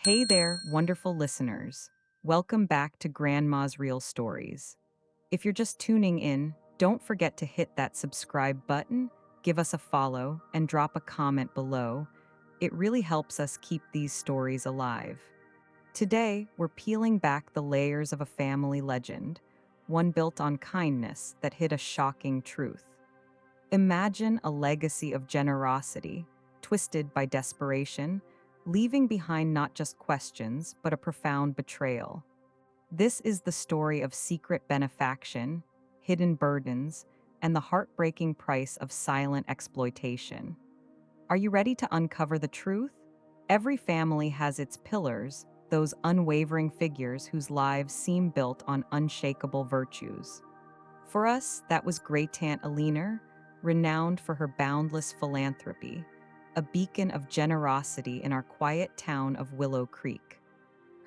Hey there, wonderful listeners. Welcome back to Grandma's Real Stories. If you're just tuning in, don't forget to hit that subscribe button, give us a follow, and drop a comment below. It really helps us keep these stories alive. Today, we're peeling back the layers of a family legend, one built on kindness that hid a shocking truth. Imagine a legacy of generosity, twisted by desperation, leaving behind not just questions, but a profound betrayal. This is the story of secret benefaction, hidden burdens, and the heartbreaking price of silent exploitation. Are you ready to uncover the truth? Every family has its pillars, those unwavering figures whose lives seem built on unshakable virtues. For us, that was Great-Aunt Eleanor, renowned for her boundless philanthropy, a beacon of generosity in our quiet town of Willow Creek.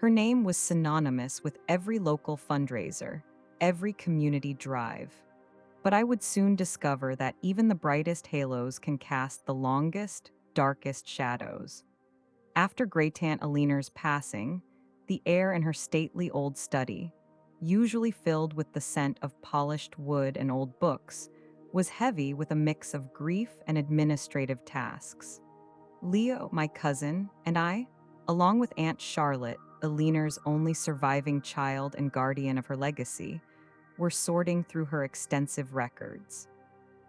Her name was synonymous with every local fundraiser, every community drive. But I would soon discover that even the brightest halos can cast the longest, darkest shadows. After Great-Aunt Eleanor's passing, the air in her stately old study, usually filled with the scent of polished wood and old books, was heavy with a mix of grief and administrative tasks. Leo, my cousin, and I, along with Aunt Charlotte, Eleanor's only surviving child and guardian of her legacy, were sorting through her extensive records.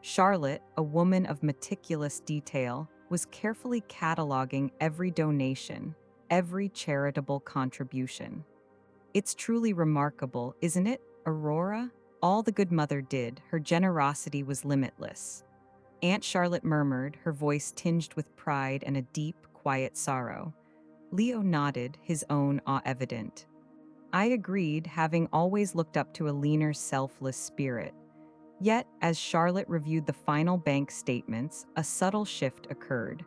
Charlotte, a woman of meticulous detail, was carefully cataloging every donation, every charitable contribution. It's truly remarkable, isn't it, Aurora? All the good mother did, her generosity was limitless. Aunt Charlotte murmured, her voice tinged with pride and a deep, quiet sorrow. Leo nodded, his own awe evident. I agreed, having always looked up to Eleanor's selfless spirit. Yet, as Charlotte reviewed the final bank statements, a subtle shift occurred.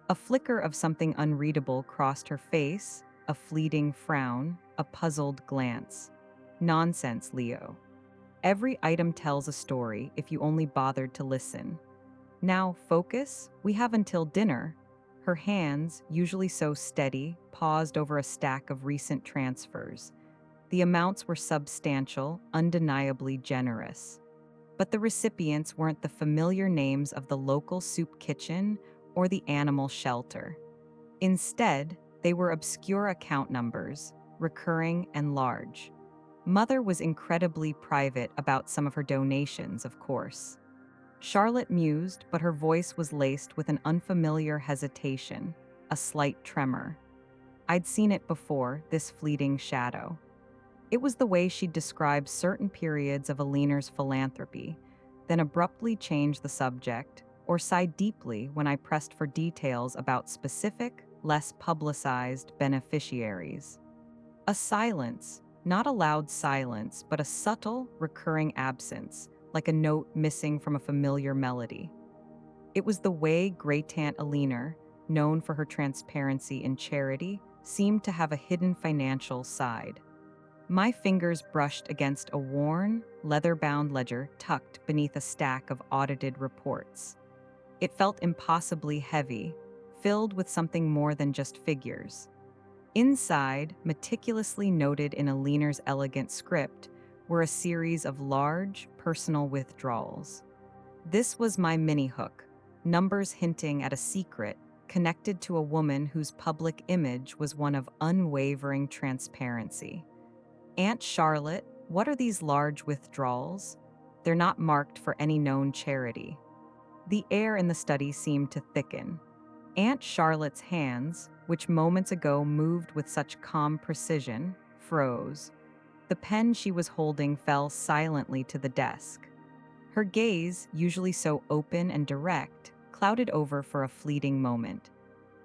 A flicker of something unreadable crossed her face, a fleeting frown, a puzzled glance. Nonsense, Leo. Every item tells a story if you only bothered to listen. Now, focus, we have until dinner. Her hands, usually so steady, paused over a stack of recent transfers. The amounts were substantial, undeniably generous. But the recipients weren't the familiar names of the local soup kitchen or the animal shelter. Instead, they were obscure account numbers, recurring and large. Mother was incredibly private about some of her donations, of course. Charlotte mused, but her voice was laced with an unfamiliar hesitation, a slight tremor. I'd seen it before, this fleeting shadow. It was the way she'd described certain periods of Eleanor's philanthropy, then abruptly change the subject, or sigh deeply when I pressed for details about specific, less publicized beneficiaries. A silence, not a loud silence, but a subtle, recurring absence, like a note missing from a familiar melody. It was the way Great-Aunt Eleanor, known for her transparency in charity, seemed to have a hidden financial side. My fingers brushed against a worn, leather-bound ledger tucked beneath a stack of audited reports. It felt impossibly heavy, filled with something more than just figures. Inside, meticulously noted in Eleanor's elegant script, were a series of large, personal withdrawals. This was my mini-hook, numbers hinting at a secret connected to a woman whose public image was one of unwavering transparency. Aunt Charlotte, what are these large withdrawals? They're not marked for any known charity. The air in the study seemed to thicken. Aunt Charlotte's hands, which moments ago moved with such calm precision, froze. The pen she was holding fell silently to the desk. Her gaze, usually so open and direct, clouded over for a fleeting moment.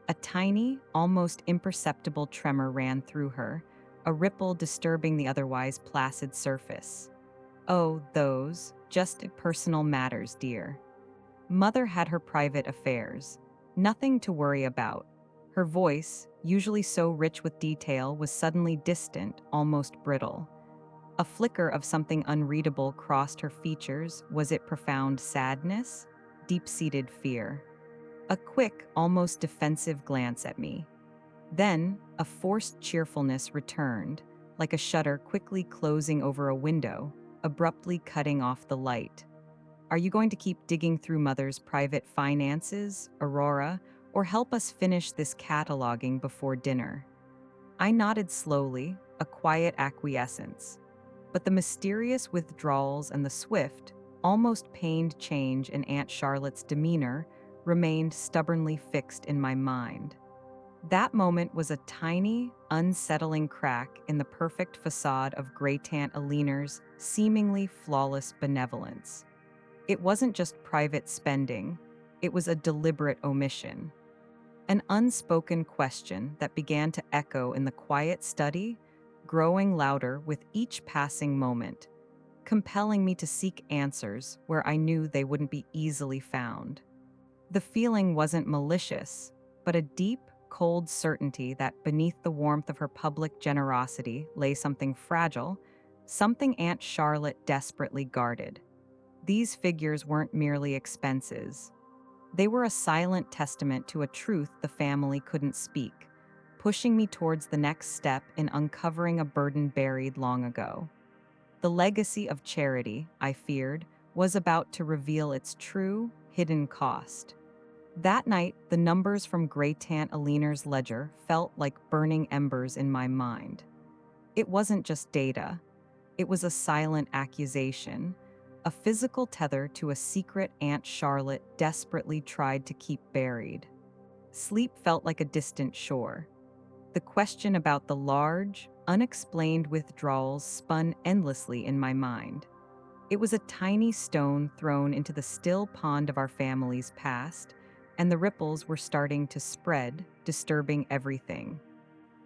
A tiny, almost imperceptible tremor ran through her, a ripple disturbing the otherwise placid surface. Oh, those, just personal matters, dear. Mother had her private affairs. Nothing to worry about. Her voice, usually so rich with detail, was suddenly distant, almost brittle. A flicker of something unreadable crossed her features. Was it profound sadness? Deep-seated fear? A quick, almost defensive glance at me. Then, a forced cheerfulness returned, like a shutter quickly closing over a window, abruptly cutting off the light. Are you going to keep digging through Mother's private finances, Aurora, or help us finish this cataloging before dinner? I nodded slowly, a quiet acquiescence. But the mysterious withdrawals and the swift, almost pained change in Aunt Charlotte's demeanor remained stubbornly fixed in my mind. That moment was a tiny, unsettling crack in the perfect facade of Great-Aunt Eleanor's seemingly flawless benevolence. It wasn't just private spending, it was a deliberate omission. An unspoken question that began to echo in the quiet study, growing louder with each passing moment, compelling me to seek answers where I knew they wouldn't be easily found. The feeling wasn't malicious, but a deep, cold certainty that beneath the warmth of her public generosity lay something fragile, something Aunt Charlotte desperately guarded. These figures weren't merely expenses. They were a silent testament to a truth the family couldn't speak, pushing me towards the next step in uncovering a burden buried long ago. The legacy of charity, I feared, was about to reveal its true, hidden cost. That night, the numbers from Great-Aunt Eleanor's ledger felt like burning embers in my mind. It wasn't just data, it was a silent accusation, a physical tether to a secret Aunt Charlotte desperately tried to keep buried. Sleep felt like a distant shore. The question about the large, unexplained withdrawals spun endlessly in my mind. It was a tiny stone thrown into the still pond of our family's past, and the ripples were starting to spread, disturbing everything.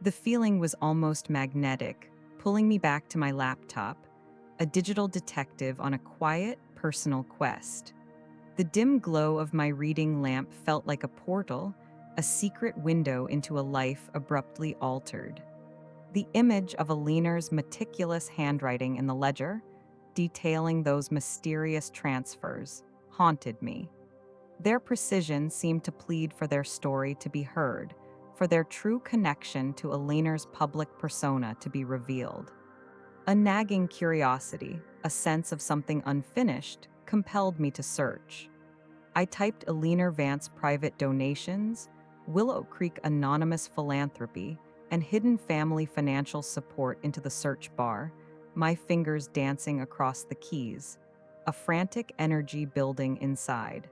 The feeling was almost magnetic, pulling me back to my laptop, a digital detective on a quiet, personal quest. The dim glow of my reading lamp felt like a portal, a secret window into a life abruptly altered. The image of Eleanor's meticulous handwriting in the ledger, detailing those mysterious transfers, haunted me. Their precision seemed to plead for their story to be heard, for their true connection to Eleanor's public persona to be revealed. A nagging curiosity, a sense of something unfinished, compelled me to search. I typed Eleanor Vance private donations, Willow Creek anonymous philanthropy, and hidden family financial support into the search bar, my fingers dancing across the keys, a frantic energy building inside.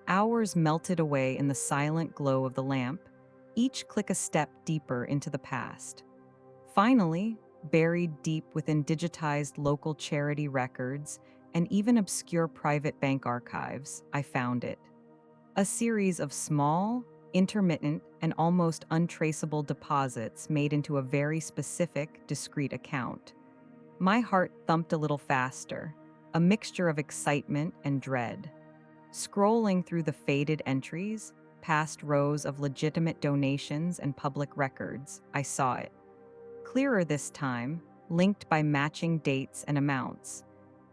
Hours melted away in the silent glow of the lamp, each click a step deeper into the past. Finally, buried deep within digitized local charity records and even obscure private bank archives, I found it. A series of small, intermittent, and almost untraceable deposits made into a very specific, discrete account. My heart thumped a little faster, a mixture of excitement and dread. Scrolling through the faded entries, past rows of legitimate donations and public records, I saw it. Clearer this time, linked by matching dates and amounts.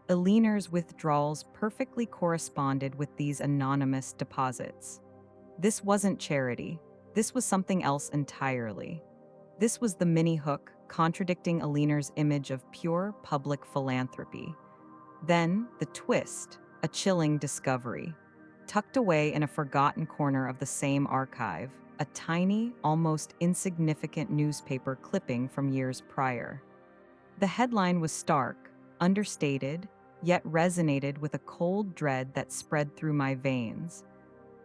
Eleanor's withdrawals perfectly corresponded with these anonymous deposits. This wasn't charity. This was something else entirely. This was the mini hook contradicting Eleanor's image of pure public philanthropy. Then, the twist, a chilling discovery. Tucked away in a forgotten corner of the same archive, a tiny, almost insignificant newspaper clipping from years prior. The headline was stark, understated, yet resonated with a cold dread that spread through my veins.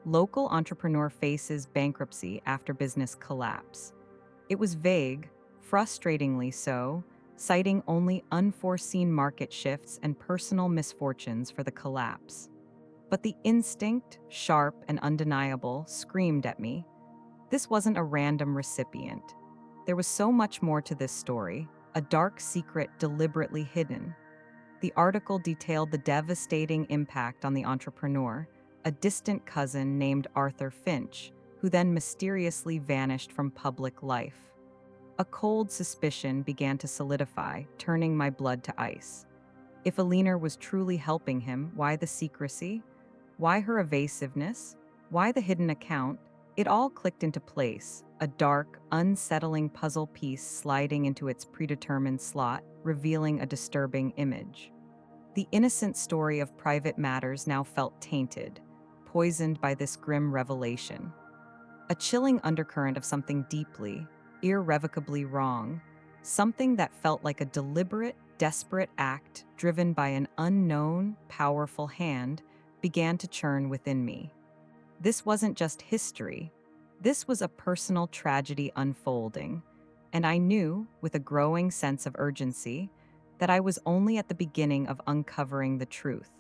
Local entrepreneur faces bankruptcy after business collapse. It was vague, frustratingly so, citing only unforeseen market shifts and personal misfortunes for the collapse. But the instinct, sharp and undeniable, screamed at me. This wasn't a random recipient. There was so much more to this story, a dark secret deliberately hidden. The article detailed the devastating impact on the entrepreneur, a distant cousin named Arthur Finch, who then mysteriously vanished from public life. A cold suspicion began to solidify, turning my blood to ice. If Eleanor was truly helping him, why the secrecy? Why her evasiveness? Why the hidden account? It all clicked into place, a dark, unsettling puzzle piece sliding into its predetermined slot, revealing a disturbing image. The innocent story of private matters now felt tainted, poisoned by this grim revelation. A chilling undercurrent of something deeply, irrevocably wrong, something that felt like a deliberate, desperate act driven by an unknown, powerful hand, began to churn within me. This wasn't just history. This was a personal tragedy unfolding, and I knew, with a growing sense of urgency, that I was only at the beginning of uncovering the truth.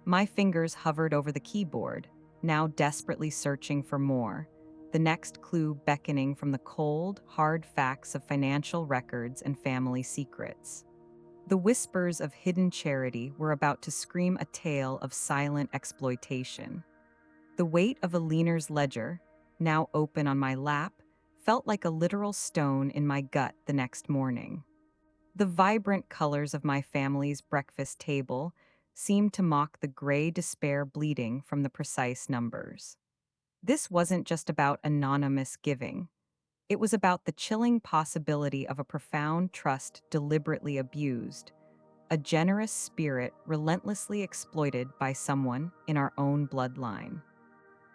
My fingers hovered over the keyboard, now desperately searching for more, the next clue beckoning from the cold, hard facts of financial records and family secrets. The whispers of hidden charity were about to scream a tale of silent exploitation. The weight of Eleanor's ledger, now open on my lap, felt like a literal stone in my gut the next morning. The vibrant colors of my family's breakfast table seemed to mock the gray despair bleeding from the precise numbers. This wasn't just about anonymous giving. It was about the chilling possibility of a profound trust deliberately abused, a generous spirit relentlessly exploited by someone in our own bloodline.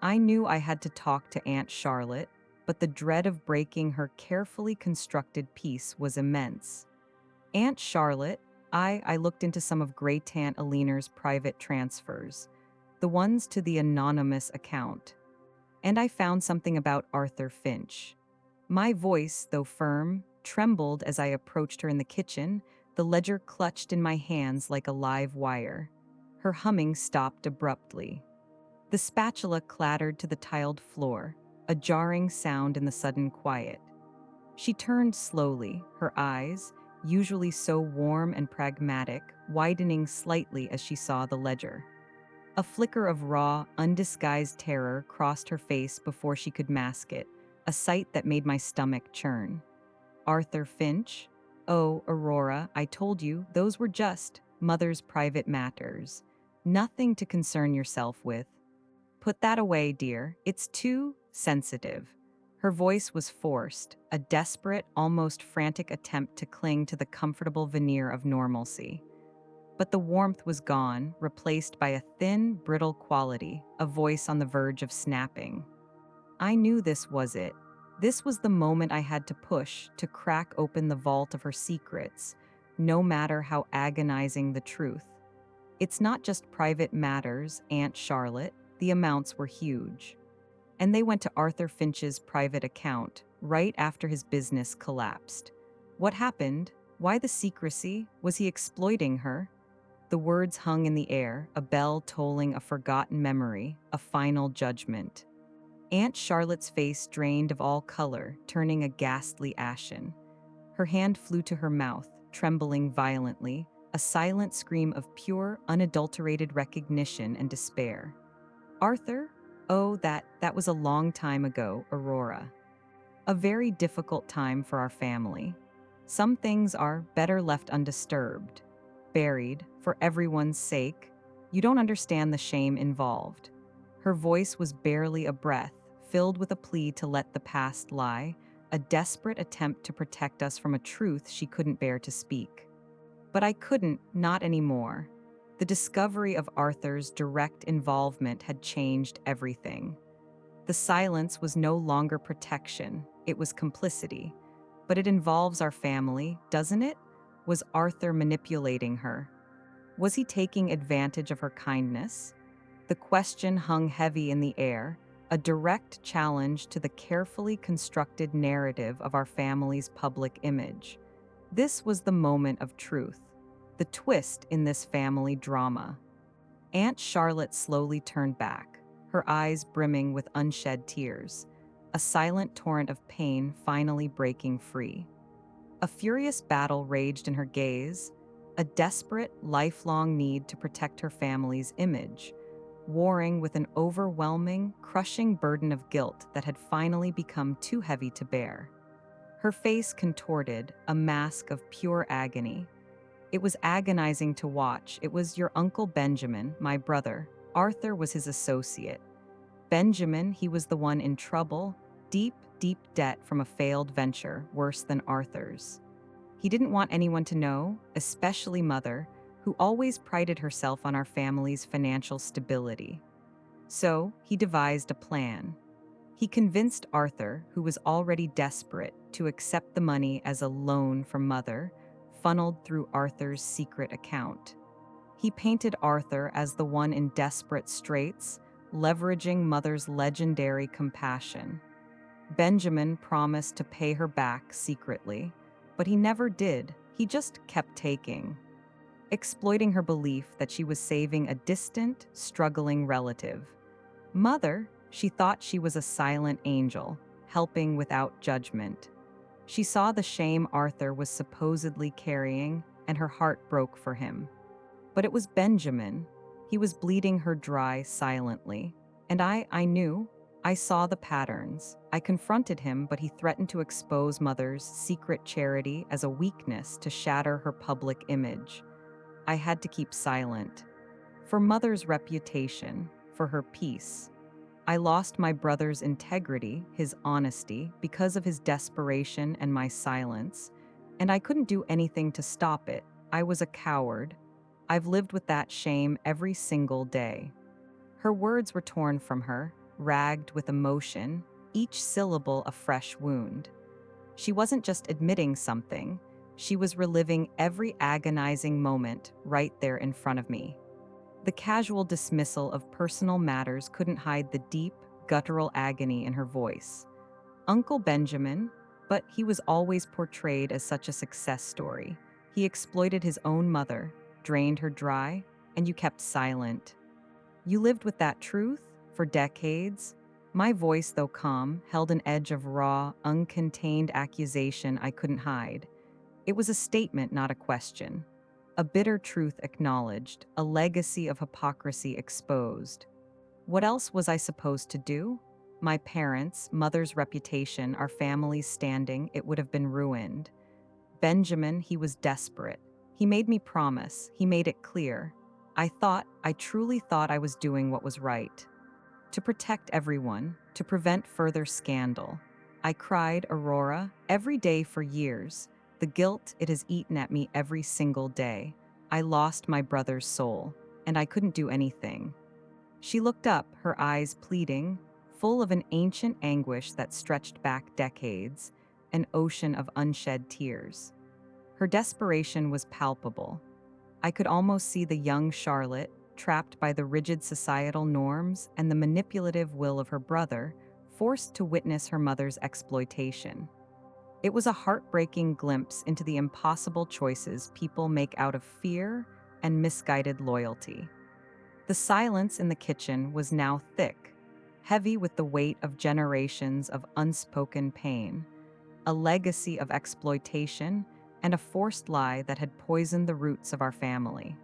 I knew I had to talk to Aunt Charlotte, but the dread of breaking her carefully constructed peace was immense. Aunt Charlotte, I looked into some of Great-Aunt Eleanor's private transfers, the ones to the anonymous account, and I found something about Arthur Finch. My voice, though firm, trembled as I approached her in the kitchen, the ledger clutched in my hands like a live wire. Her humming stopped abruptly. The spatula clattered to the tiled floor, a jarring sound in the sudden quiet. She turned slowly, her eyes, usually so warm and pragmatic, widening slightly as she saw the ledger. A flicker of raw, undisguised terror crossed her face before she could mask it, a sight that made my stomach churn. Arthur Finch? Oh, Aurora, I told you, those were just mother's private matters. Nothing to concern yourself with. Put that away, dear. It's too sensitive. Her voice was forced, a desperate, almost frantic attempt to cling to the comfortable veneer of normalcy. But the warmth was gone, replaced by a thin, brittle quality, a voice on the verge of snapping. I knew this was it. This was the moment I had to push to crack open the vault of her secrets, no matter how agonizing the truth. It's not just private matters, Aunt Charlotte. The amounts were huge. And they went to Arthur Finch's private account, right after his business collapsed. What happened? Why the secrecy? Was he exploiting her? The words hung in the air, a bell tolling a forgotten memory, a final judgment. Aunt Charlotte's face drained of all color, turning a ghastly ashen. Her hand flew to her mouth, trembling violently, a silent scream of pure, unadulterated recognition and despair. Arthur? Oh, that was a long time ago, Aurora. A very difficult time for our family. Some things are better left undisturbed, buried, for everyone's sake. You don't understand the shame involved. Her voice was barely a breath, filled with a plea to let the past lie, a desperate attempt to protect us from a truth she couldn't bear to speak. But I couldn't, not anymore. The discovery of Arthur's direct involvement had changed everything. The silence was no longer protection, it was complicity. But it involves our family, doesn't it? Was Arthur manipulating her? Was he taking advantage of her kindness? The question hung heavy in the air, a direct challenge to the carefully constructed narrative of our family's public image. This was the moment of truth, the twist in this family drama. Aunt Charlotte slowly turned back, her eyes brimming with unshed tears, a silent torrent of pain finally breaking free. A furious battle raged in her gaze, a desperate, lifelong need to protect her family's image, warring with an overwhelming, crushing burden of guilt that had finally become too heavy to bear. Her face contorted, a mask of pure agony. It was agonizing to watch. It was your Uncle Benjamin, my brother. Arthur was his associate. Benjamin, he was the one in trouble, deep, deep debt from a failed venture, worse than Arthur's. He didn't want anyone to know, especially Mother, who always prided herself on our family's financial stability. So, he devised a plan. He convinced Arthur, who was already desperate, to accept the money as a loan from Mother, funneled through Arthur's secret account. He painted Arthur as the one in desperate straits, leveraging Mother's legendary compassion. Benjamin promised to pay her back secretly, but he never did. He just kept taking, exploiting her belief that she was saving a distant, struggling relative. Mother, she thought she was a silent angel, helping without judgment. She saw the shame Arthur was supposedly carrying, and her heart broke for him. But it was Benjamin. He was bleeding her dry silently. And I knew. I saw the patterns. I confronted him, but he threatened to expose Mother's secret charity as a weakness to shatter her public image. I had to keep silent. For Mother's reputation, for her peace. I lost my brother's integrity, his honesty, because of his desperation and my silence, and I couldn't do anything to stop it. I was a coward. I've lived with that shame every single day. Her words were torn from her, ragged with emotion, each syllable a fresh wound. She wasn't just admitting something, she was reliving every agonizing moment right there in front of me. The casual dismissal of personal matters couldn't hide the deep, guttural agony in her voice. Uncle Benjamin, but he was always portrayed as such a success story. He exploited his own mother, drained her dry, and you kept silent. You lived with that truth for decades. My voice, though calm, held an edge of raw, uncontained accusation I couldn't hide. It was a statement, not a question. A bitter truth acknowledged, a legacy of hypocrisy exposed. What else was I supposed to do? My parents, Mother's reputation, our family's standing, it would have been ruined. Benjamin, he was desperate. He made me promise, he made it clear. I truly thought I was doing what was right. To protect everyone, to prevent further scandal. I cried, Aurora, every day for years. The guilt, it has eaten at me every single day. I lost my brother's soul, and I couldn't do anything. She looked up, her eyes pleading, full of an ancient anguish that stretched back decades, an ocean of unshed tears. Her desperation was palpable. I could almost see the young Charlotte, trapped by the rigid societal norms and the manipulative will of her brother, forced to witness her mother's exploitation. It was a heartbreaking glimpse into the impossible choices people make out of fear and misguided loyalty. The silence in the kitchen was now thick, heavy with the weight of generations of unspoken pain, a legacy of exploitation, and a forced lie that had poisoned the roots of our family.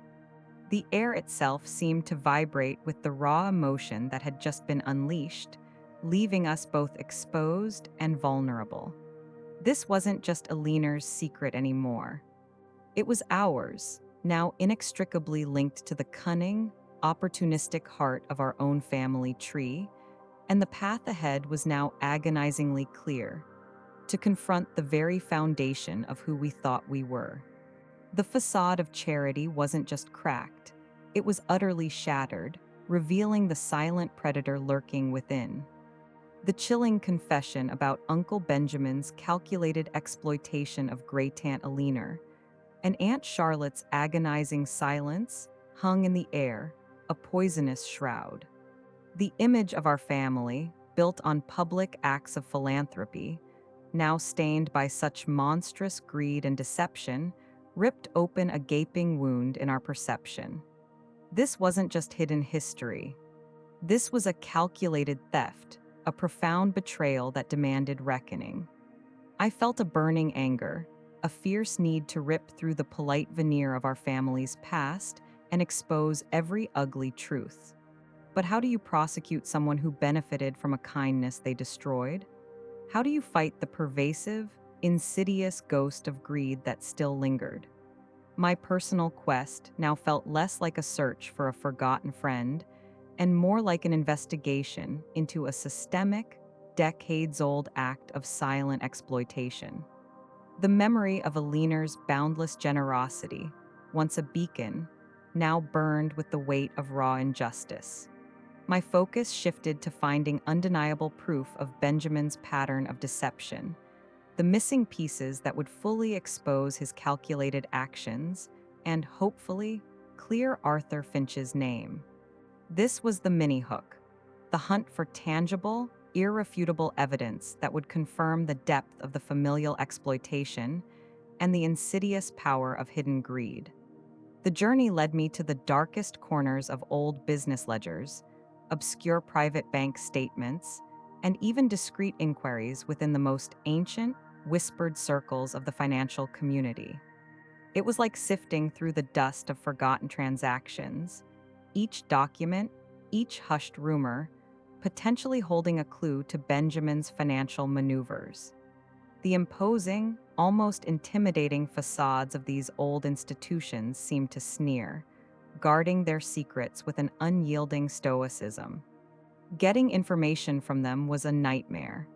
The air itself seemed to vibrate with the raw emotion that had just been unleashed, leaving us both exposed and vulnerable. This wasn't just Eleanor's secret anymore. It was ours, now inextricably linked to the cunning, opportunistic heart of our own family tree, and the path ahead was now agonizingly clear, to confront the very foundation of who we thought we were. The facade of charity wasn't just cracked, it was utterly shattered, revealing the silent predator lurking within. The chilling confession about Uncle Benjamin's calculated exploitation of Great-Aunt Eleanor, and Aunt Charlotte's agonizing silence, hung in the air, a poisonous shroud. The image of our family, built on public acts of philanthropy, now stained by such monstrous greed and deception, ripped open a gaping wound in our perception. This wasn't just hidden history. This was a calculated theft, a profound betrayal that demanded reckoning. I felt a burning anger, a fierce need to rip through the polite veneer of our family's past and expose every ugly truth. But how do you prosecute someone who benefited from a kindness they destroyed? How do you fight the pervasive, insidious ghost of greed that still lingered? My personal quest now felt less like a search for a forgotten friend and more like an investigation into a systemic, decades-old act of silent exploitation. The memory of Eleanor's boundless generosity, once a beacon, now burned with the weight of raw injustice. My focus shifted to finding undeniable proof of Benjamin's pattern of deception, the missing pieces that would fully expose his calculated actions and, hopefully, clear Arthur Finch's name. This was the mini-hook, the hunt for tangible, irrefutable evidence that would confirm the depth of the familial exploitation and the insidious power of hidden greed. The journey led me to the darkest corners of old business ledgers, obscure private bank statements, and even discreet inquiries within the most ancient, whispered circles of the financial community. It was like sifting through the dust of forgotten transactions, each document, each hushed rumor, potentially holding a clue to Benjamin's financial maneuvers. The imposing, almost intimidating facades of these old institutions seemed to sneer, guarding their secrets with an unyielding stoicism. Getting information from them was a nightmare.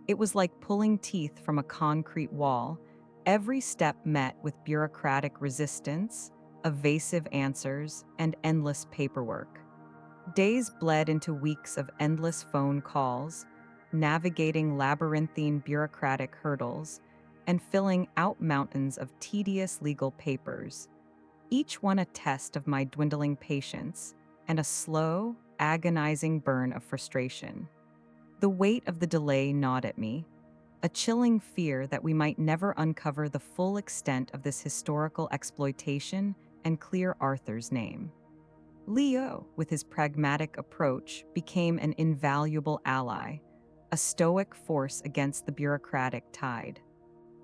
It was like pulling teeth from a concrete wall, every step met with bureaucratic resistance, evasive answers, and endless paperwork. Days bled into weeks of endless phone calls, navigating labyrinthine bureaucratic hurdles, and filling out mountains of tedious legal papers, each one a test of my dwindling patience and a slow, agonizing burn of frustration. The weight of the delay gnawed at me, a chilling fear that we might never uncover the full extent of this historical exploitation and clear Arthur's name. Leo, with his pragmatic approach, became an invaluable ally, a stoic force against the bureaucratic tide.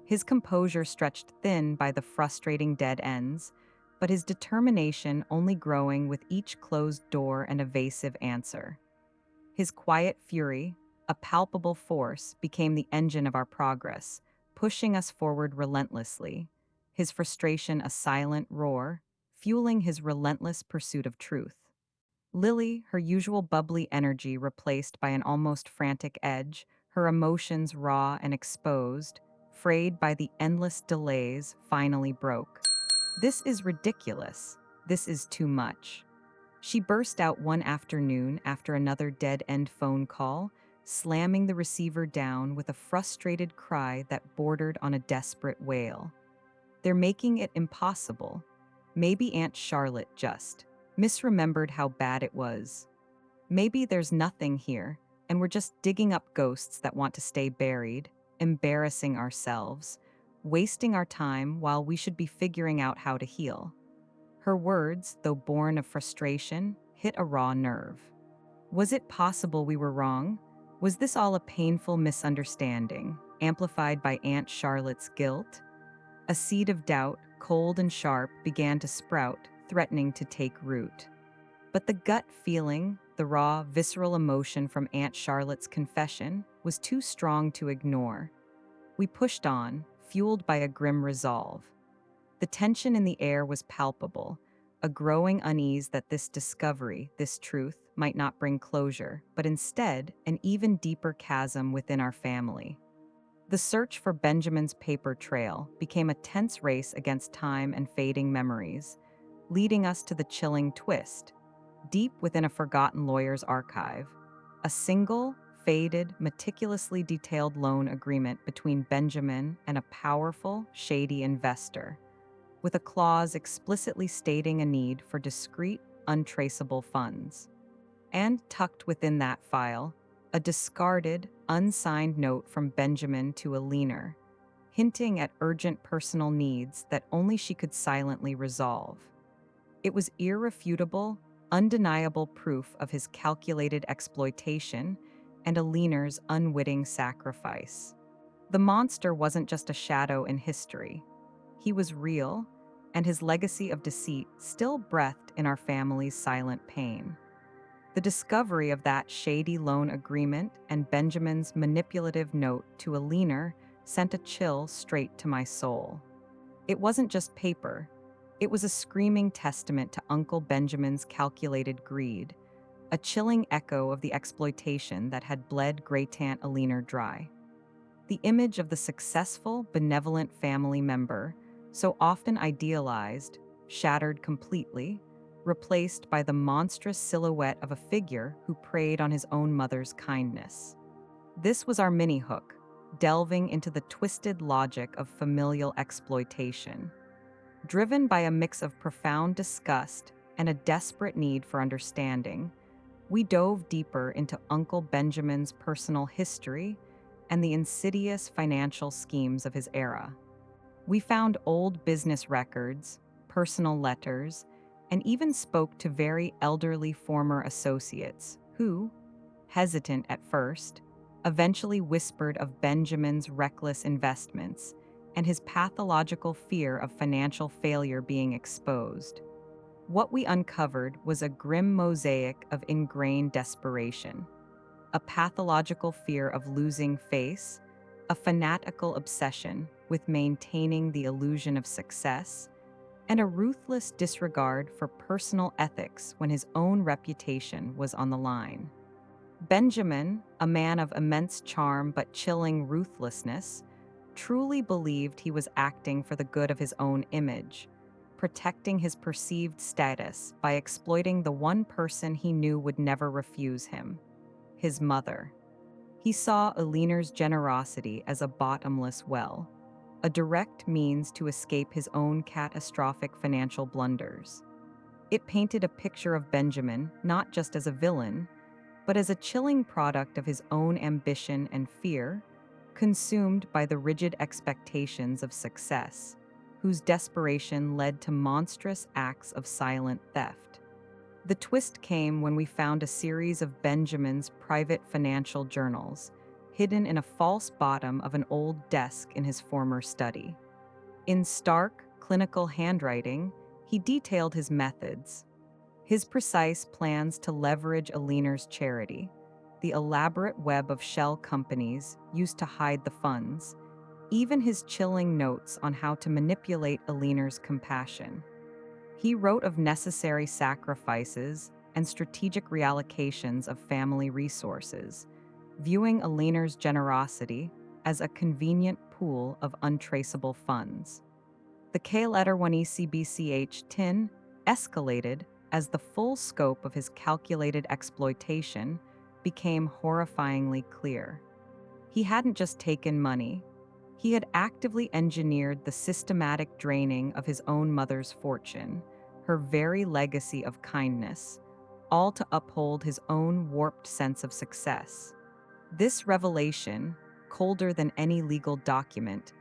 His composure stretched thin by the frustrating dead ends, but his determination only growing with each closed door and evasive answer. His quiet fury, a palpable force, became the engine of our progress, pushing us forward relentlessly, his frustration a silent roar, fueling his relentless pursuit of truth. Lily, her usual bubbly energy replaced by an almost frantic edge, her emotions raw and exposed, frayed by the endless delays, finally broke. "This is ridiculous. This is too much." She burst out one afternoon after another dead-end phone call, slamming the receiver down with a frustrated cry that bordered on a desperate wail. "They're making it impossible. Maybe Aunt Charlotte just misremembered how bad it was. Maybe there's nothing here, and we're just digging up ghosts that want to stay buried, embarrassing ourselves, wasting our time while we should be figuring out how to heal." Her words, though born of frustration, hit a raw nerve. Was it possible we were wrong? Was this all a painful misunderstanding, amplified by Aunt Charlotte's guilt? A seed of doubt, cold and sharp, began to sprout, threatening to take root. But the gut feeling, the raw, visceral emotion from Aunt Charlotte's confession, was too strong to ignore. We pushed on, fueled by a grim resolve. The tension in the air was palpable, a growing unease that this discovery, this truth, might not bring closure, but instead an even deeper chasm within our family. The search for Benjamin's paper trail became a tense race against time and fading memories, leading us to the chilling twist. Deep within a forgotten lawyer's archive, a single, faded, meticulously detailed loan agreement between Benjamin and a powerful, shady investor, with a clause explicitly stating a need for discreet, untraceable funds. And tucked within that file, a discarded, unsigned note from Benjamin to Eleanor, hinting at urgent personal needs that only she could silently resolve. It was irrefutable, undeniable proof of his calculated exploitation and Eleanor's unwitting sacrifice. The monster wasn't just a shadow in history. He was real, and his legacy of deceit still breathed in our family's silent pain. The discovery of that shady loan agreement and Benjamin's manipulative note to Eleanor sent a chill straight to my soul. It wasn't just paper. It was a screaming testament to Uncle Benjamin's calculated greed, a chilling echo of the exploitation that had bled Great-Aunt Eleanor dry. The image of the successful, benevolent family member, so often idealized, shattered completely, replaced by the monstrous silhouette of a figure who preyed on his own mother's kindness. This was our mini-hook, delving into the twisted logic of familial exploitation. Driven by a mix of profound disgust and a desperate need for understanding, we dove deeper into Uncle Benjamin's personal history and the insidious financial schemes of his era. We found old business records, personal letters, and even spoke to very elderly former associates who, hesitant at first, eventually whispered of Benjamin's reckless investments and his pathological fear of financial failure being exposed. What we uncovered was a grim mosaic of ingrained desperation, a pathological fear of losing face, a fanatical obsession with maintaining the illusion of success, and a ruthless disregard for personal ethics when his own reputation was on the line. Benjamin, a man of immense charm but chilling ruthlessness, truly believed he was acting for the good of his own image, protecting his perceived status by exploiting the one person he knew would never refuse him, his mother. He saw Eleanor's generosity as a bottomless well, a direct means to escape his own catastrophic financial blunders. It painted a picture of Benjamin not just as a villain, but as a chilling product of his own ambition and fear, consumed by the rigid expectations of success, whose desperation led to monstrous acts of silent theft. The twist came when we found a series of Benjamin's private financial journals, hidden in a false bottom of an old desk in his former study. In stark, clinical handwriting, he detailed his methods, his precise plans to leverage Eleanor's charity, the elaborate web of shell companies used to hide the funds, even his chilling notes on how to manipulate Eleanor's compassion. He wrote of necessary sacrifices and strategic reallocations of family resources, viewing Eleanor's generosity as a convenient pool of untraceable funds. The K-letter 1ECBCH tin escalated as the full scope of his calculated exploitation became horrifyingly clear. He hadn't just taken money, he had actively engineered the systematic draining of his own mother's fortune, her very legacy of kindness, all to uphold his own warped sense of success. This revelation, colder than any legal document,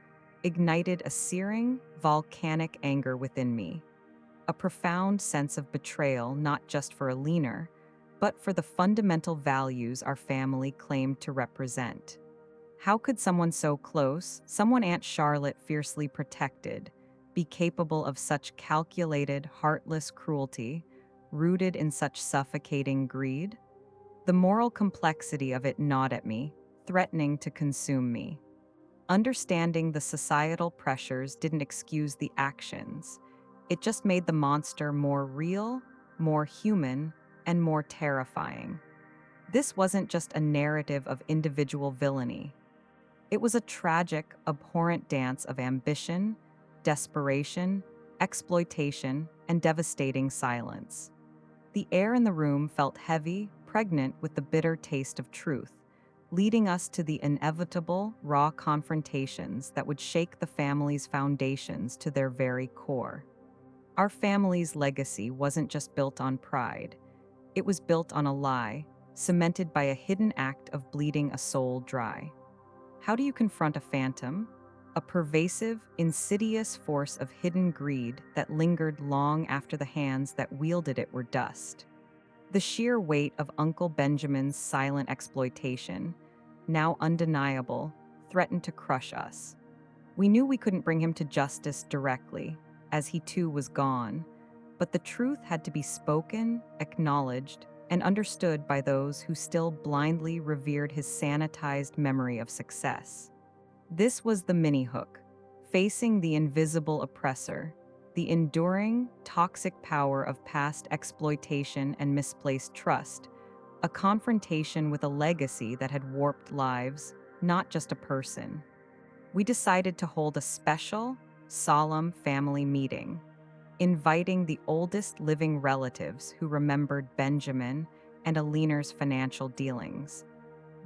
ignited a searing, volcanic anger within me, a profound sense of betrayal not just for Eleanor, but for the fundamental values our family claimed to represent. How could someone so close, someone Aunt Charlotte fiercely protected, be capable of such calculated, heartless cruelty, rooted in such suffocating greed? The moral complexity of it gnawed at me, threatening to consume me. Understanding the societal pressures didn't excuse the actions. It just made the monster more real, more human, and more terrifying. This wasn't just a narrative of individual villainy. It was a tragic, abhorrent dance of ambition, desperation, exploitation, and devastating silence. The air in the room felt heavy, pregnant with the bitter taste of truth, leading us to the inevitable, raw confrontations that would shake the family's foundations to their very core. Our family's legacy wasn't just built on pride. It was built on a lie, cemented by a hidden act of bleeding a soul dry. How do you confront a phantom? A pervasive, insidious force of hidden greed that lingered long after the hands that wielded it were dust. The sheer weight of Uncle Benjamin's silent exploitation, now undeniable, threatened to crush us. We knew we couldn't bring him to justice directly, as he too was gone, but the truth had to be spoken, acknowledged, and understood by those who still blindly revered his sanitized memory of success. This was the mini-hook, facing the invisible oppressor, the enduring, toxic power of past exploitation and misplaced trust, a confrontation with a legacy that had warped lives, not just a person. We decided to hold a special, solemn family meeting, inviting the oldest living relatives who remembered Benjamin and Eleanor's financial dealings,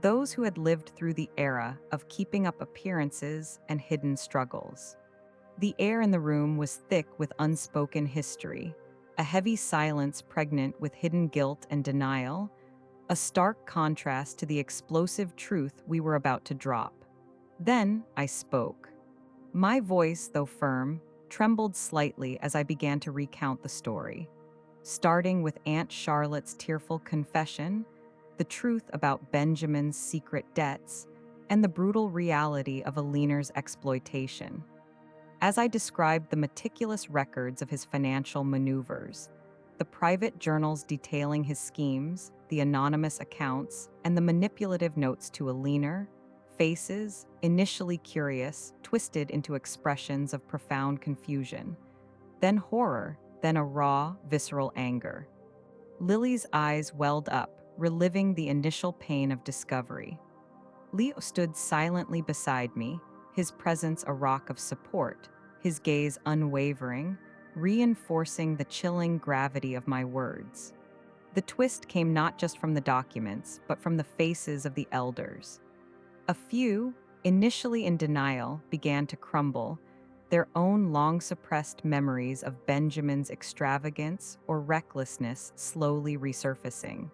those who had lived through the era of keeping up appearances and hidden struggles. The air in the room was thick with unspoken history, a heavy silence pregnant with hidden guilt and denial, a stark contrast to the explosive truth we were about to drop. Then I spoke. My voice, though firm, trembled slightly as I began to recount the story, starting with Aunt Charlotte's tearful confession, the truth about Benjamin's secret debts, and the brutal reality of Eleanor's exploitation. As I described the meticulous records of his financial maneuvers, the private journals detailing his schemes, the anonymous accounts, and the manipulative notes to Eleanor, faces, initially curious, twisted into expressions of profound confusion, then horror, then a raw, visceral anger. Lily's eyes welled up, reliving the initial pain of discovery. Leo stood silently beside me, his presence a rock of support, his gaze unwavering, reinforcing the chilling gravity of my words. The twist came not just from the documents, but from the faces of the elders. A few, initially in denial, began to crumble, their own long-suppressed memories of Benjamin's extravagance or recklessness slowly resurfacing.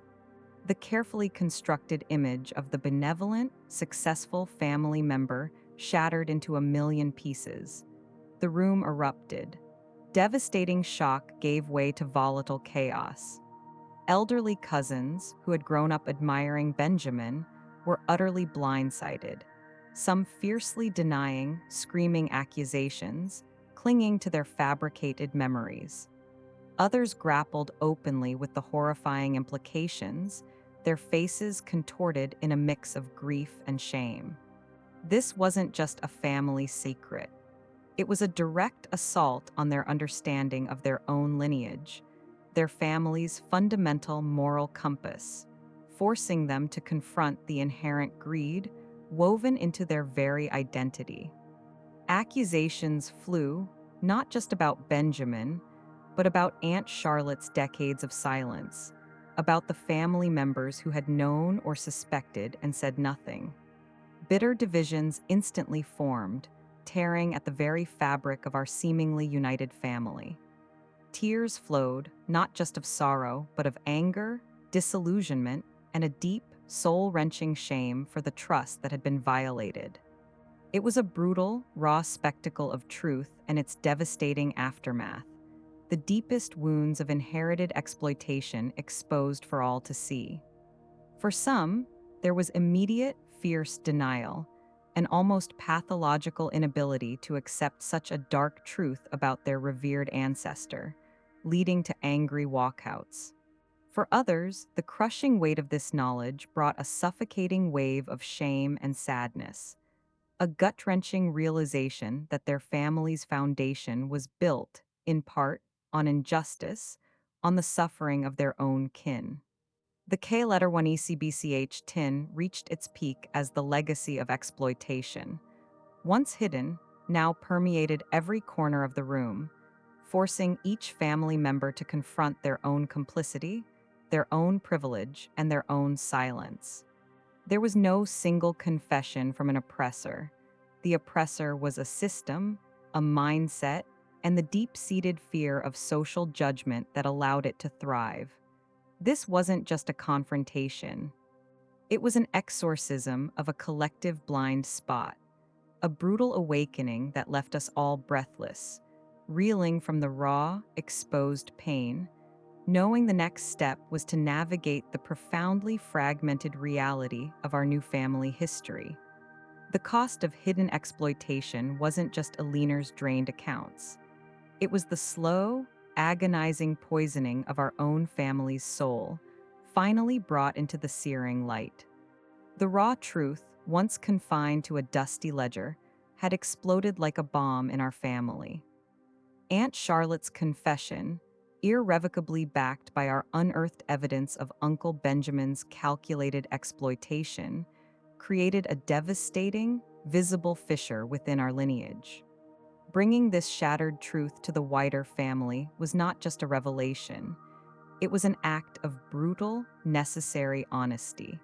The carefully constructed image of the benevolent, successful family member shattered into a million pieces. The room erupted. Devastating shock gave way to volatile chaos. Elderly cousins, who had grown up admiring Benjamin, were utterly blindsided, some fiercely denying, screaming accusations, clinging to their fabricated memories. Others grappled openly with the horrifying implications, their faces contorted in a mix of grief and shame. This wasn't just a family secret. It was a direct assault on their understanding of their own lineage, their family's fundamental moral compass, forcing them to confront the inherent greed woven into their very identity. Accusations flew, not just about Benjamin, but about Aunt Charlotte's decades of silence, about the family members who had known or suspected and said nothing. Bitter divisions instantly formed, tearing at the very fabric of our seemingly united family. Tears flowed, not just of sorrow, but of anger, disillusionment, and a deep, soul-wrenching shame for the trust that had been violated. It was a brutal, raw spectacle of truth and its devastating aftermath, the deepest wounds of inherited exploitation exposed for all to see. For some, there was immediate, fierce denial, an almost pathological inability to accept such a dark truth about their revered ancestor, leading to angry walkouts. For others, the crushing weight of this knowledge brought a suffocating wave of shame and sadness, a gut-wrenching realization that their family's foundation was built, in part, on injustice, on the suffering of their own kin. The K-letter 1 tin reached its peak as the legacy of exploitation. Once hidden, now permeated every corner of the room, forcing each family member to confront their own complicity, their own privilege, and their own silence. There was no single confession from an oppressor. The oppressor was a system, a mindset, and the deep-seated fear of social judgment that allowed it to thrive. This wasn't just a confrontation. It was an exorcism of a collective blind spot, a brutal awakening that left us all breathless, reeling from the raw, exposed pain, knowing the next step was to navigate the profoundly fragmented reality of our new family history. The cost of hidden exploitation wasn't just Eleanor's drained accounts. It was the slow, agonizing poisoning of our own family's soul, finally brought into the searing light. The raw truth, once confined to a dusty ledger, had exploded like a bomb in our family. Aunt Charlotte's confession, irrevocably backed by our unearthed evidence of Uncle Benjamin's calculated exploitation, created a devastating, visible fissure within our lineage. Bringing this shattered truth to the wider family was not just a revelation, it was an act of brutal, necessary honesty.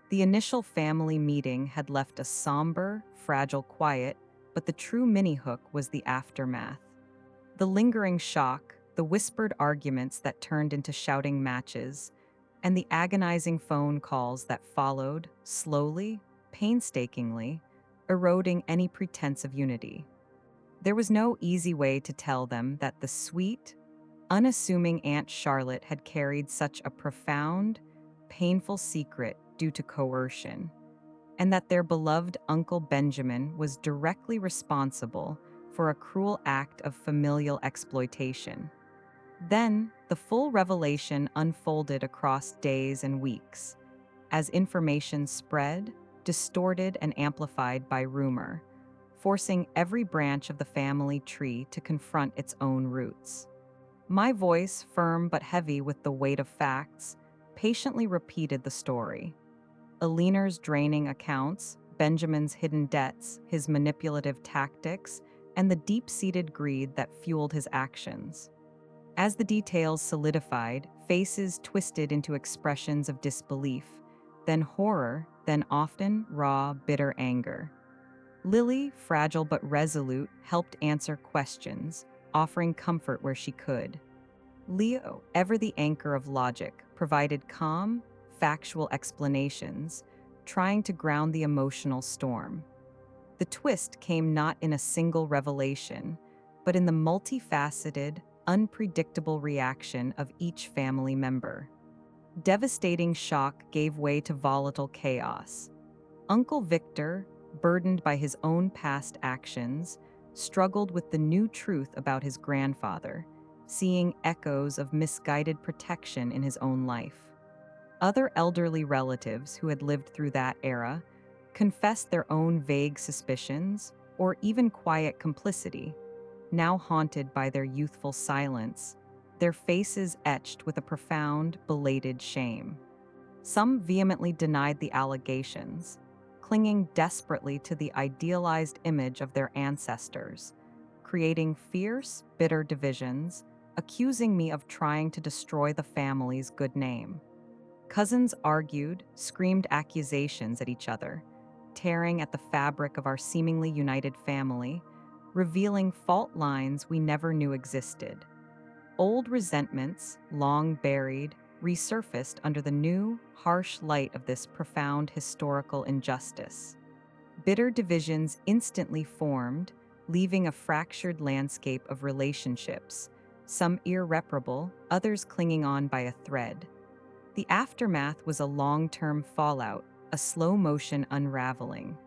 The initial family meeting had left a somber, fragile quiet, but the true mini-hook was the aftermath. The lingering shock, the whispered arguments that turned into shouting matches, and the agonizing phone calls that followed, slowly, painstakingly, eroding any pretense of unity. There was no easy way to tell them that the sweet, unassuming Aunt Charlotte had carried such a profound, painful secret due to coercion, and that their beloved Uncle Benjamin was directly responsible for a cruel act of familial exploitation. Then, the full revelation unfolded across days and weeks, as information spread, distorted and amplified by rumor, forcing every branch of the family tree to confront its own roots. My voice, firm but heavy with the weight of facts, patiently repeated the story. Eleanor's draining accounts, Benjamin's hidden debts, his manipulative tactics, and the deep-seated greed that fueled his actions. As the details solidified, faces twisted into expressions of disbelief, then horror, then often raw, bitter anger. Lily, fragile but resolute, helped answer questions, offering comfort where she could. Leo, ever the anchor of logic, provided calm, factual explanations, trying to ground the emotional storm. The twist came not in a single revelation, but in the multifaceted, unpredictable reaction of each family member. Devastating shock gave way to volatile chaos. Uncle Victor, burdened by his own past actions, struggled with the new truth about his grandfather, seeing echoes of misguided protection in his own life. Other elderly relatives who had lived through that era confessed their own vague suspicions or even quiet complicity, now haunted by their youthful silence, their faces etched with a profound, belated shame. Some vehemently denied the allegations, clinging desperately to the idealized image of their ancestors, creating fierce, bitter divisions, accusing me of trying to destroy the family's good name. Cousins argued, screamed accusations at each other, tearing at the fabric of our seemingly united family, revealing fault lines we never knew existed. Old resentments, long buried, resurfaced under the new, harsh light of this profound historical injustice. Bitter divisions instantly formed, leaving a fractured landscape of relationships, some irreparable, others clinging on by a thread. The aftermath was a long-term fallout, a slow-motion unraveling.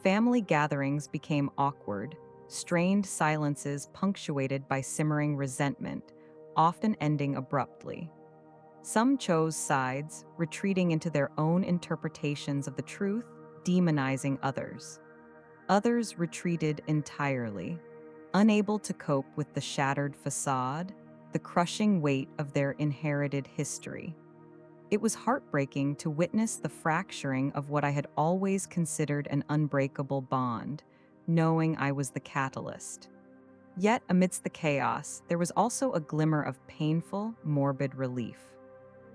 Family gatherings became awkward, strained silences punctuated by simmering resentment, often ending abruptly. Some chose sides, retreating into their own interpretations of the truth, demonizing others. Others retreated entirely, unable to cope with the shattered facade, the crushing weight of their inherited history. It was heartbreaking to witness the fracturing of what I had always considered an unbreakable bond, knowing I was the catalyst. Yet, amidst the chaos, there was also a glimmer of painful, morbid relief.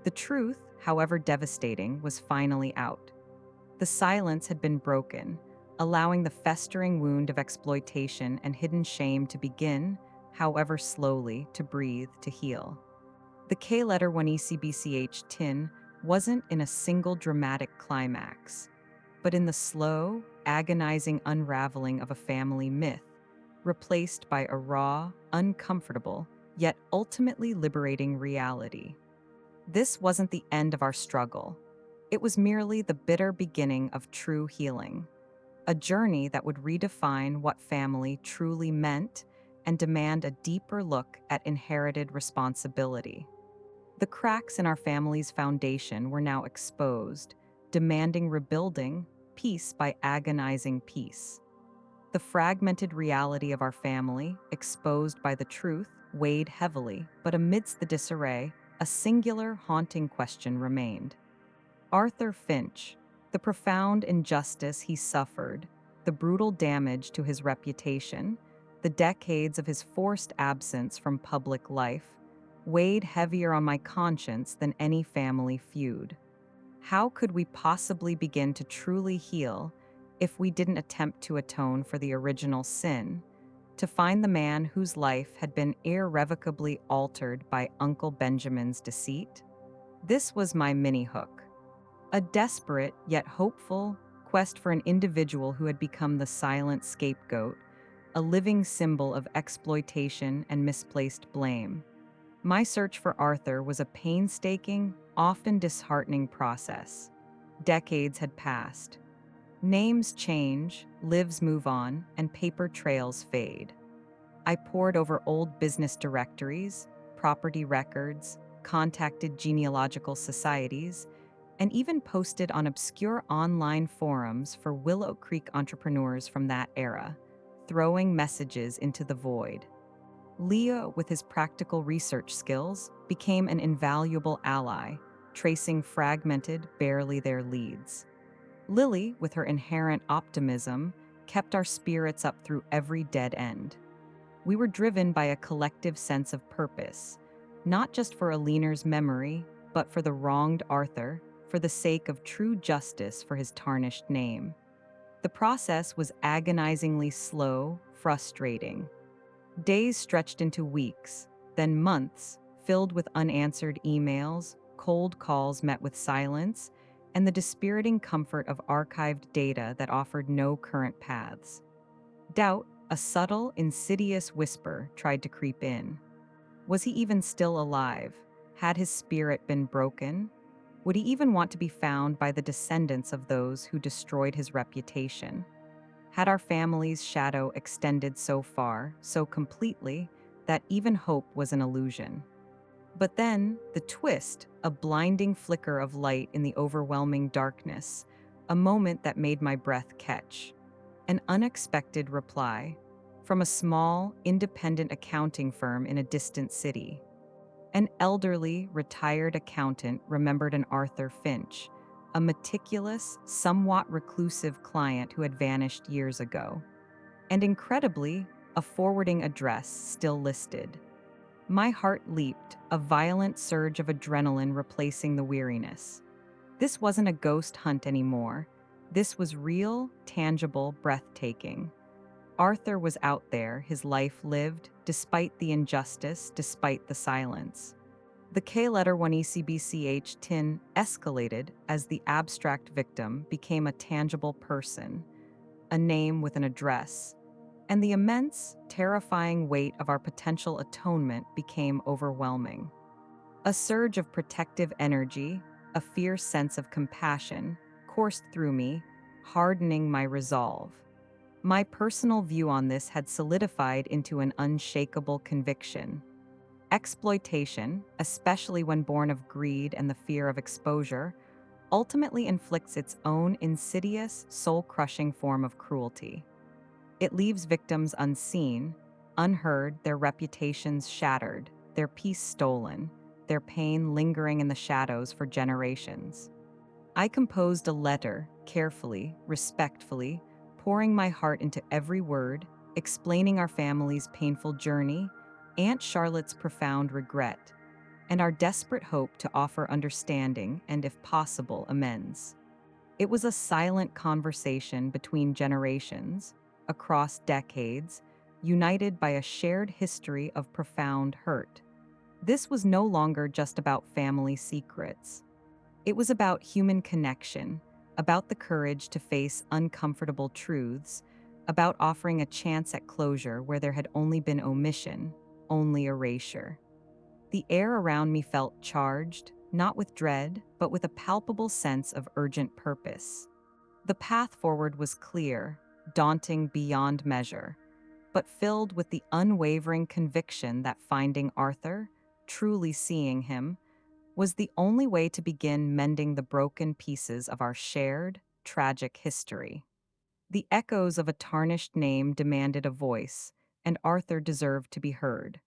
The truth, however devastating, was finally out. The silence had been broken, allowing the festering wound of exploitation and hidden shame to begin, however slowly, to breathe, to heal. The K-letter 1ECBCH tin wasn't in a single dramatic climax, but in the slow, agonizing unraveling of a family myth, replaced by a raw, uncomfortable, yet ultimately liberating reality. This wasn't the end of our struggle. It was merely the bitter beginning of true healing, a journey that would redefine what family truly meant and demand a deeper look at inherited responsibility. The cracks in our family's foundation were now exposed, demanding rebuilding, piece by agonizing piece. The fragmented reality of our family, exposed by the truth, weighed heavily, but amidst the disarray, a singular, haunting question remained. Arthur Finch, the profound injustice he suffered, the brutal damage to his reputation, the decades of his forced absence from public life, weighed heavier on my conscience than any family feud. How could we possibly begin to truly heal if we didn't attempt to atone for the original sin, to find the man whose life had been irrevocably altered by Uncle Benjamin's deceit? This was my mini hook. A desperate yet hopeful quest for an individual who had become the silent scapegoat, a living symbol of exploitation and misplaced blame. My search for Arthur was a painstaking, often disheartening process. Decades had passed. Names change, lives move on, and paper trails fade. I pored over old business directories, property records, contacted genealogical societies, and even posted on obscure online forums for Willow Creek entrepreneurs from that era, throwing messages into the void. Leo, with his practical research skills, became an invaluable ally, tracing fragmented, barely there leads. Lily, with her inherent optimism, kept our spirits up through every dead end. We were driven by a collective sense of purpose, not just for Eleanor's memory, but for the wronged Arthur, for the sake of true justice for his tarnished name. The process was agonizingly slow, frustrating. Days stretched into weeks, then months, filled with unanswered emails, cold calls met with silence, and the dispiriting comfort of archived data that offered no current paths. Doubt, a subtle, insidious whisper, tried to creep in. Was he even still alive? Had his spirit been broken? Would he even want to be found by the descendants of those who destroyed his reputation? Had our family's shadow extended so far, so completely, that even hope was an illusion? But then, the twist, a blinding flicker of light in the overwhelming darkness, a moment that made my breath catch. An unexpected reply from a small, independent accounting firm in a distant city. An elderly, retired accountant remembered an Arthur Finch, a meticulous, somewhat reclusive client who had vanished years ago. And incredibly, a forwarding address still listed. My heart leaped, a violent surge of adrenaline replacing the weariness. This wasn't a ghost hunt anymore. This was real, tangible, breathtaking. Arthur was out there, his life lived, despite the injustice, despite the silence. The K-letter 1ECBCH tin escalated as the abstract victim became a tangible person, a name with an address, and the immense, terrifying weight of our potential atonement became overwhelming. A surge of protective energy, a fierce sense of compassion, coursed through me, hardening my resolve. My personal view on this had solidified into an unshakable conviction. Exploitation, especially when born of greed and the fear of exposure, ultimately inflicts its own insidious, soul-crushing form of cruelty. It leaves victims unseen, unheard, their reputations shattered, their peace stolen, their pain lingering in the shadows for generations. I composed a letter, carefully, respectfully, pouring my heart into every word, explaining our family's painful journey, Aunt Charlotte's profound regret, and our desperate hope to offer understanding and, if possible, amends. It was a silent conversation between generations, across decades, united by a shared history of profound hurt. This was no longer just about family secrets. It was about human connection, about the courage to face uncomfortable truths, about offering a chance at closure where there had only been omission, only erasure. The air around me felt charged, not with dread, but with a palpable sense of urgent purpose. The path forward was clear, daunting beyond measure, but filled with the unwavering conviction that finding Arthur, truly seeing him, was the only way to begin mending the broken pieces of our shared, tragic history. The echoes of a tarnished name demanded a voice, and Arthur deserved to be heard.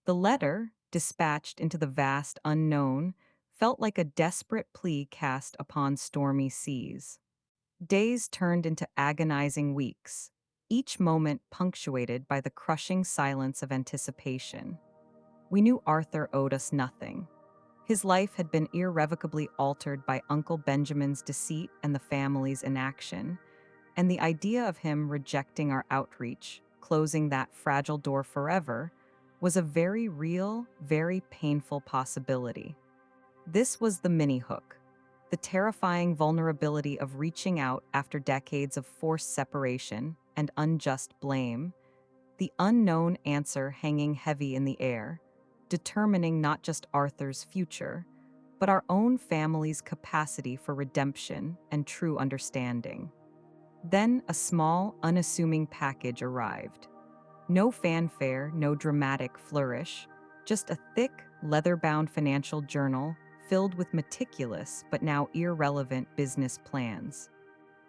The letter, dispatched into the vast unknown, felt like a desperate plea cast upon stormy seas. Days turned into agonizing weeks, each moment punctuated by the crushing silence of anticipation. We knew Arthur owed us nothing. His life had been irrevocably altered by Uncle Benjamin's deceit and the family's inaction, and the idea of him rejecting our outreach, closing that fragile door forever, was a very real, very painful possibility. This was the mini hook, the terrifying vulnerability of reaching out after decades of forced separation and unjust blame, the unknown answer hanging heavy in the air, determining not just Arthur's future, but our own family's capacity for redemption and true understanding. Then a small, unassuming package arrived. No fanfare, no dramatic flourish, just a thick, leather-bound financial journal filled with meticulous but now irrelevant business plans.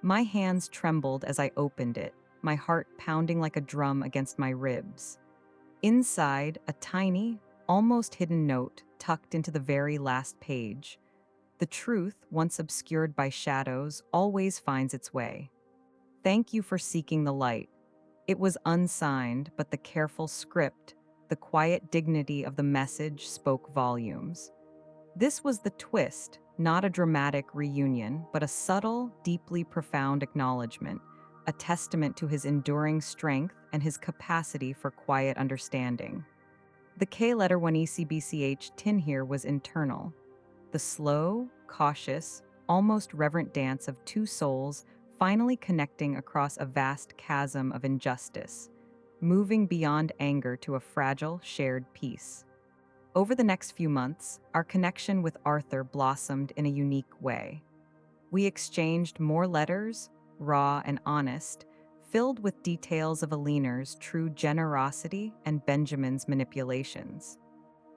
My hands trembled as I opened it, my heart pounding like a drum against my ribs. Inside, a tiny, almost hidden note tucked into the very last page. The truth, once obscured by shadows, always finds its way. Thank you for seeking the light. It was unsigned, but the careful script, the quiet dignity of the message spoke volumes. This was the twist, not a dramatic reunion, but a subtle, deeply profound acknowledgement, a testament to his enduring strength and his capacity for quiet understanding. The K letter 1 ECBCH tin here was internal, the slow, cautious, almost reverent dance of two souls finally connecting across a vast chasm of injustice, moving beyond anger to a fragile, shared peace. Over the next few months, our connection with Arthur blossomed in a unique way. We exchanged more letters, raw and honest, filled with details of Eleanor's true generosity and Benjamin's manipulations.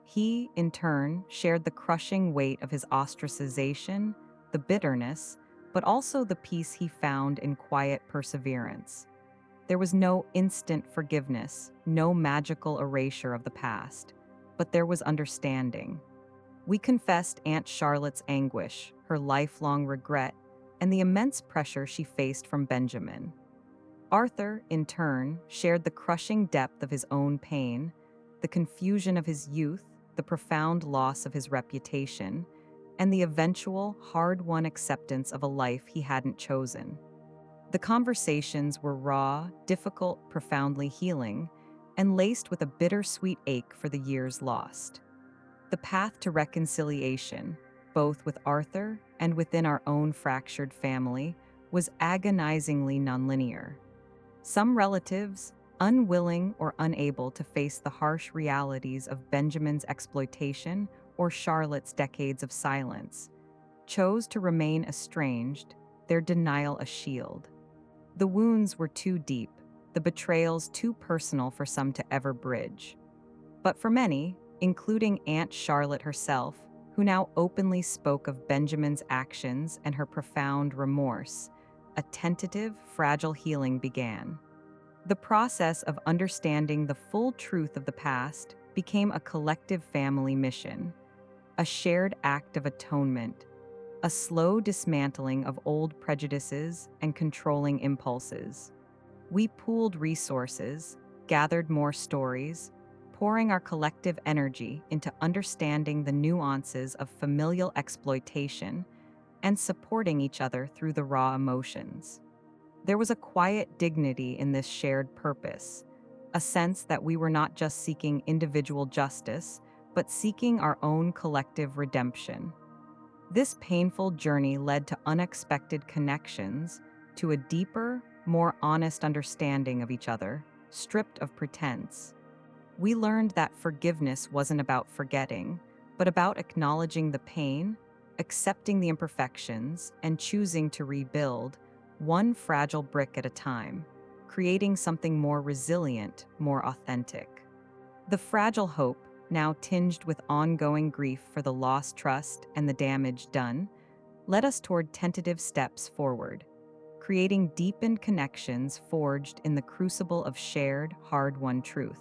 He, in turn, shared the crushing weight of his ostracization, the bitterness, but also the peace he found in quiet perseverance. There was no instant forgiveness, no magical erasure of the past, but there was understanding. We confessed Aunt Charlotte's anguish, her lifelong regret, and the immense pressure she faced from Benjamin. Arthur, in turn, shared the crushing depth of his own pain, the confusion of his youth, the profound loss of his reputation, and the eventual, hard-won acceptance of a life he hadn't chosen. The conversations were raw, difficult, profoundly healing, and laced with a bittersweet ache for the years lost. The path to reconciliation, both with Arthur and within our own fractured family, was agonizingly nonlinear. Some relatives, unwilling or unable to face the harsh realities of Benjamin's exploitation or Charlotte's decades of silence, chose to remain estranged, their denial a shield. The wounds were too deep, the betrayals too personal for some to ever bridge. But for many, including Aunt Charlotte herself, who now openly spoke of Benjamin's actions and her profound remorse, a tentative, fragile healing began. The process of understanding the full truth of the past became a collective family mission, a shared act of atonement, a slow dismantling of old prejudices and controlling impulses. We pooled resources, gathered more stories, pouring our collective energy into understanding the nuances of familial exploitation and supporting each other through the raw emotions. There was a quiet dignity in this shared purpose, a sense that we were not just seeking individual justice, but seeking our own collective redemption. This painful journey led to unexpected connections, to a deeper, more honest understanding of each other, stripped of pretense. We learned that forgiveness wasn't about forgetting, but about acknowledging the pain, accepting the imperfections, and choosing to rebuild, one fragile brick at a time, creating something more resilient, more authentic. The fragile hope, now tinged with ongoing grief for the lost trust and the damage done, led us toward tentative steps forward, creating deepened connections forged in the crucible of shared, hard-won truth.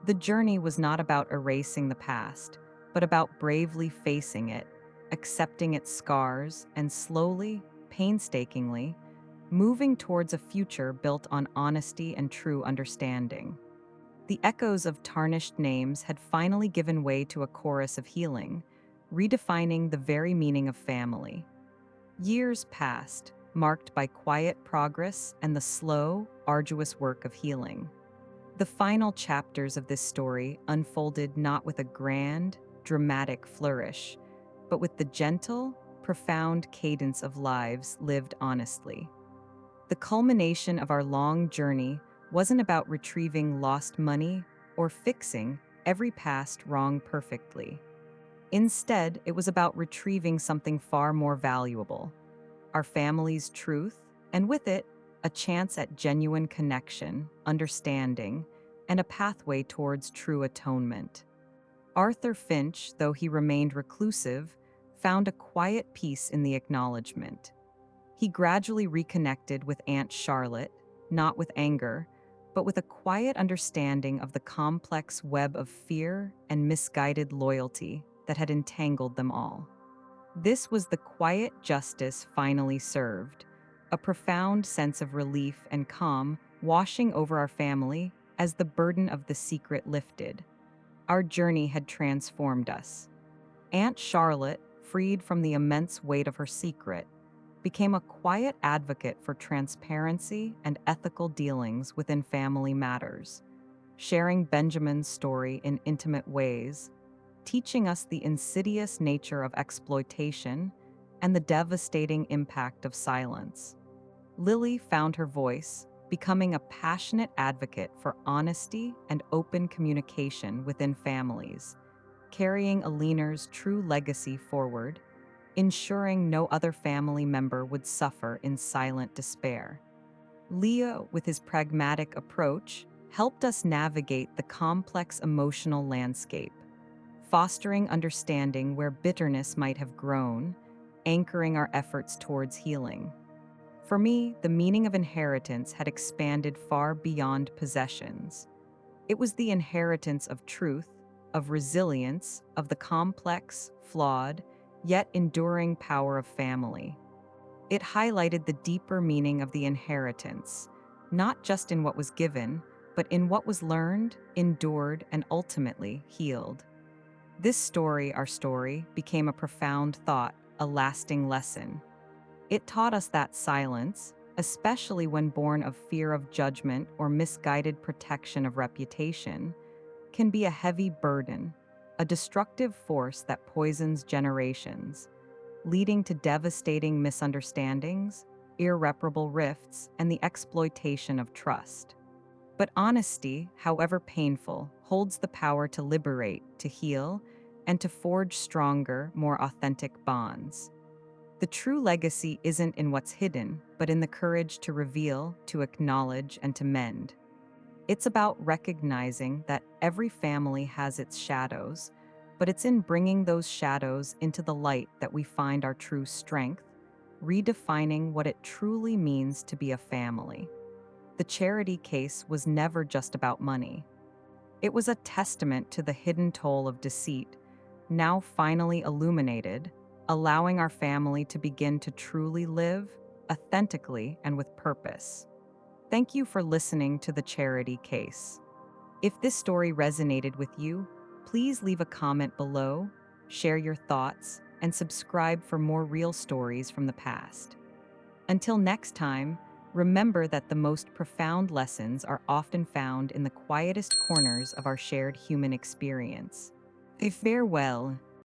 The journey was not about erasing the past, but about bravely facing it, accepting its scars, and slowly, painstakingly, moving towards a future built on honesty and true understanding. The echoes of tarnished names had finally given way to a chorus of healing, redefining the very meaning of family. Years passed, marked by quiet progress and the slow, arduous work of healing. The final chapters of this story unfolded not with a grand, dramatic flourish, but with the gentle, profound cadence of lives lived honestly. The culmination of our long journey wasn't about retrieving lost money or fixing every past wrong perfectly. Instead, it was about retrieving something far more valuable: our family's truth, and with it, a chance at genuine connection, understanding, and a pathway towards true atonement. Arthur Finch, though he remained reclusive, found a quiet peace in the acknowledgement. He gradually reconnected with Aunt Charlotte, not with anger, but with a quiet understanding of the complex web of fear and misguided loyalty that had entangled them all. This was the quiet justice finally served, a profound sense of relief and calm washing over our family as the burden of the secret lifted. Our journey had transformed us. Aunt Charlotte, freed from the immense weight of her secret, became a quiet advocate for transparency and ethical dealings within family matters, sharing Benjamin's story in intimate ways, teaching us the insidious nature of exploitation and the devastating impact of silence. Lily found her voice, becoming a passionate advocate for honesty and open communication within families, carrying Eleanor's true legacy forward, ensuring no other family member would suffer in silent despair. Leo, with his pragmatic approach, helped us navigate the complex emotional landscape, fostering understanding where bitterness might have grown, anchoring our efforts towards healing. For me, the meaning of inheritance had expanded far beyond possessions. It was the inheritance of truth, of resilience, of the complex, flawed, yet enduring power of family. It highlighted the deeper meaning of the inheritance, not just in what was given, but in what was learned, endured, and ultimately healed. This story, our story, became a profound thought, a lasting lesson. It taught us that silence, especially when born of fear of judgment or misguided protection of reputation, can be a heavy burden, a destructive force that poisons generations, leading to devastating misunderstandings, irreparable rifts, and the exploitation of trust. But honesty, however painful, holds the power to liberate, to heal, and to forge stronger, more authentic bonds. The true legacy isn't in what's hidden, but in the courage to reveal, to acknowledge, and to mend. It's about recognizing that every family has its shadows, but it's in bringing those shadows into the light that we find our true strength, redefining what it truly means to be a family. The charity case was never just about money. It was a testament to the hidden toll of deceit, now finally illuminated, allowing our family to begin to truly live authentically and with purpose. Thank you for listening to The Charity Case. If this story resonated with you, please leave a comment below, share your thoughts, and subscribe for more real stories from the past. Until next time, remember that the most profound lessons are often found in the quietest corners of our shared human experience. Farewell.